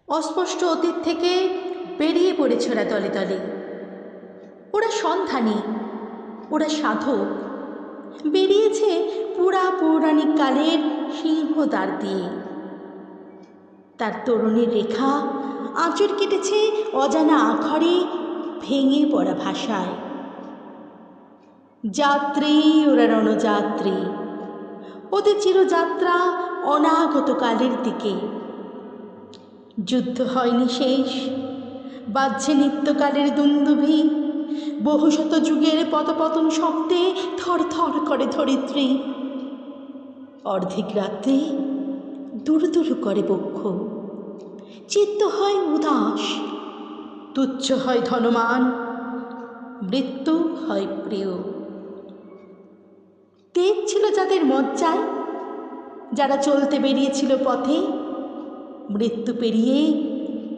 অস্পষ্ট অতীত থেকে বেরিয়ে পড়েছে ওরা দলে দলে। ওরা সন্ধানী, ওরা সাধক, বেরিয়েছে পুরা পৌরাণিক কালের সিংহদ্বার দিয়ে। তার তরুণীর রেখা আঁচড় কেটেছে অজানা আখরে, ভেঙে পড়া ভাষায়। যাত্রী, ওরা রণযাত্রী, ওদের চিরযাত্রা অনাগত কালের দিকে। যুদ্ধ হয়নি শেষ, বাজছে নিত্যকালের দুন্দুভি, বহুশত যুগের পতপতন শব্দে থর থর করে ধরিত্রী। অর্ধেক রাত্রে দুরু দুরু করে বক্ষ, চিত্ত হয় উদাস, তুচ্ছ হয় ধনমান, মৃত্যু হয় প্রিয়। তেজ ছিল যাদের মজ্জায়, যারা চলতে বেরিয়েছিল পথে, মৃত্যু পেরিয়ে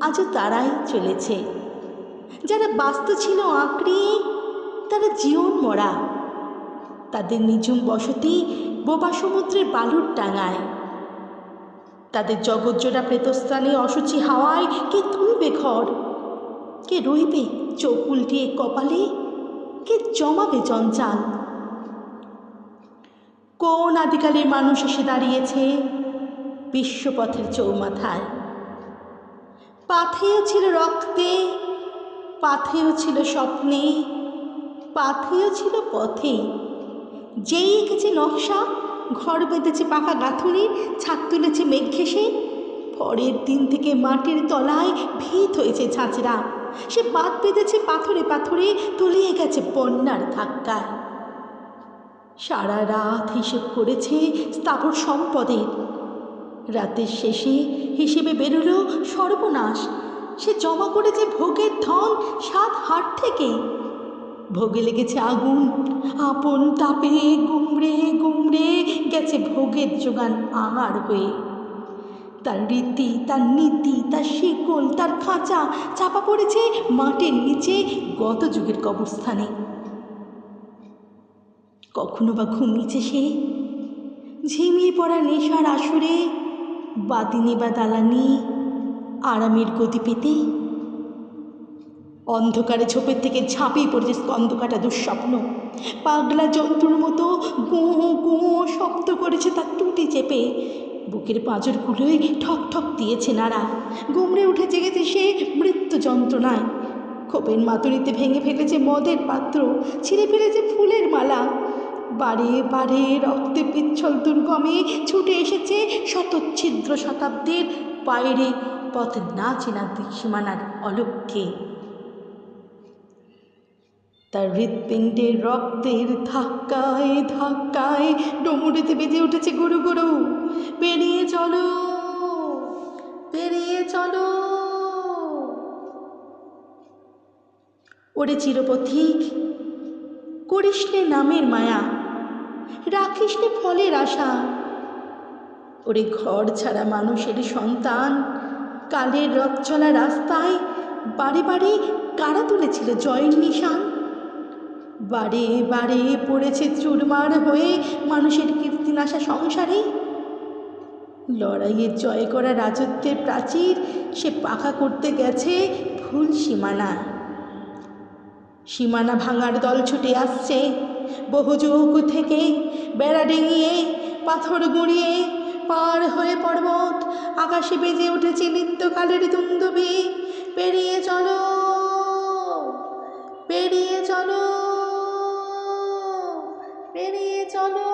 আজও তারাই চলেছে। যারা বাস্তু ছিল আঁকড়িয়ে, তারা জীবন মরা। তাদের নিঝুম বসতি বোবা সমুদ্রের বালুর ডাঙায়। তাদের জগৎজোড়া প্রেতস্থানে অসুচি হাওয়ায় কে তুলবে ঘর, কে রইবে চোখ উল্টিয়ে কপালে, কে জমাবে জঞ্জাল। কোন আদিকালের মানুষ এসে দাঁড়িয়েছে বিশ্বপথের চৌমাথায়। পাথেয় ছিল রক্তে, পাথেয় ছিল স্বপ্নে, পাথেয় ছিল পথে। যেই এঁকেছে নকশা, ঘর বেঁধেছে পাকা গাঁথুনি, ছাদ তুলেছে মেঘ ঘেঁষে, পরের দিন থেকে মাটির তলায় ভিত হয়েছে ঝাঁঝরা। সে বাঁধ বেঁধেছে পাথরে পাথরে, তলিয়ে গেছে বন্যার ধাক্কায়। সারা রাত হিসেব করেছে স্থাবর সম্পদের, রাতের শেষে হিসেবে বেরোলো সর্বনাশ। সে জমা করেছে ভোগের ধন 7 হাট থেকে। ভোগে লেগেছে আগুন, আপন তাপে গুমড়ে গুমড়ে গেছে ভোগের যোগান আহার হয়ে। তার রীতি, তার নীতি, তার শিকল, তার খাঁচা চাপা পড়েছে মাটির নিচে গত যুগের কবরস্থানে। কখনো বা ঘুমিয়েছে সে ঝিমিয়ে পড়া নেশার আসরে, বাদিনী বা দালানি আরামের গদি পেতে। অন্ধকারে ঝোপের থেকে ঝাঁপিয়ে পড়েছে স্কন্ধকাটা দুঃস্বপ্ন। পাগলা জন্তুর মতো গোঁ গোঁ শব্দ করেছে তার টুটি চেপে। বুকের পাঁজরগুলোই ঠক ঠক দিয়েছে নাড়া। গুমড়ে উঠে জেগেছে সে মৃত্যু যন্ত্রণায়। খোপের মাতুরিতে ভেঙে ফেলেছে মদের পাত্র, ছিঁড়ে ফেলেছে ফুলের মালা। বারে বারে রক্তে পিচ্ছল দুর্গমে ছুটে এসেছে শতচ্ছিদ্র শতাব্দীর বাইরে পথ না চেনা সীমানার অলক্ষ্যে। তার হৃৎপিণ্ডের রক্তের ধাক্কায় ধাক্কায় ডমুরেতে বেজে উঠেছে গুরু গুরু, পেরিয়ে চলো, পেরিয়ে চলো। ওরে চিরপথিক, করিস নে নামের মায়া, রাখিস নে ফলের আশা। ওরে ঘর ছাড়া মানুষের সন্তান, কালের রথ চলা রাস্তায় বারে বারে কারা তুলেছিল জয়ের নিশান। বারে বারে পড়েছে চুরমার হয়ে মানুষের কীর্তিনাশা সংসারে। লড়াইয়ে জয় করা রাজত্বের প্রাচীর সে পাকা করতে গেছে ভুল সীমানা। সীমানা ভাঙার দল ছুটে আসছে বহু যুগ থেকে, বেড়া ডিঙিয়ে পাথর গুঁড়িয়ে পার হয়ে পর্বত, আকাশে বেজে উঠেছে নিত্যকালের দুন্দুভি। পেরিয়ে চলো, পেরিয়ে চলো, পেরিয়ে চলো।